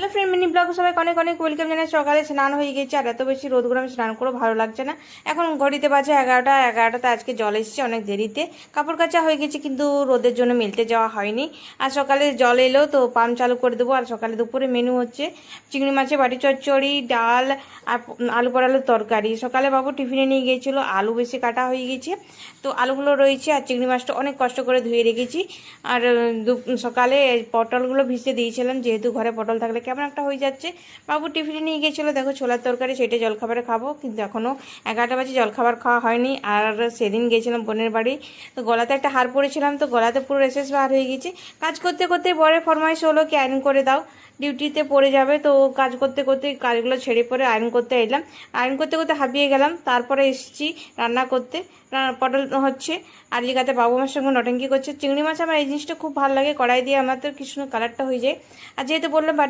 Hello friend, mini blog সবাইকে অনেক অনেক ওয়েলকাম জানাই। সকালে স্নান হয়ে গেছে আর এত বেশি রোদ গরমে স্নান করে ভালো লাগছে না। এখন ঘড়িতে বাজে 11টাতে আজকে জল এসেছে অনেক দেরিতে। কাপড় কাচা হয়ে গেছে কিন্তু রোদের জন্য মেলতে যাওয়া হয়নি। আর সকালে জল এলো তো পাম্প চালু করে দেবো। আর সকালে দুপুরে মেনু হচ্ছে চিংড়ি মাছের বাটি চচ্চড়ি, ডাল আর আলু পড়ালুর তরকারি। সকালে বাবু টিফিনে নিয়ে গিয়েছিলো, আলু বেশি কাটা হয়ে গেছে তো আলুগুলো রয়েছে। আর চিংড়ি মাছটা অনেক কষ্ট করে ধুয়ে রেখেছি। আর সকালে পটলগুলো ভিজতে দিয়েছিলাম, যেহেতু ঘরে পটল থাকলে কেমন একটা হয়ে যাচ্ছে। বাবু টিফিনে নিয়ে গিয়েছিলো, দেখো ছোলার তরকারি, সেটা জলখাবারে খাবো, কিন্তু এখনও 11টা বাজে জলখাবার খাওয়া হয়নি। আর সেদিন গিয়েছিলাম বোনের বাড়ি, তো গলাতে একটা হার পরেছিলাম, তো গলাতে পুরো রেশেস বার হয়ে গেছে। কাজ করতে করতে বরের ফরমাইশ হলো কি আয়রন করে দাও, ডিউটিতে পড়ে যাবে। তো কাজ করতে করতে কাজগুলো ছেড়ে পরে আয়রন করতে এলাম। আয়রন করতে করতে হাঁপিয়ে গেলাম। তারপরে এসেছি রান্না করতে, পটল হচ্ছে। আর জায়গাতে বাবু আমার সঙ্গে নটঙ্কি করছে। চিংড়ি মাছ আমার এই জিনিসটা খুব ভালো লাগে, কড়াই দিয়ে আমার তো কি সুন্দর কালারটা হয়ে যায়। আর যেহেতু বললাম বাটি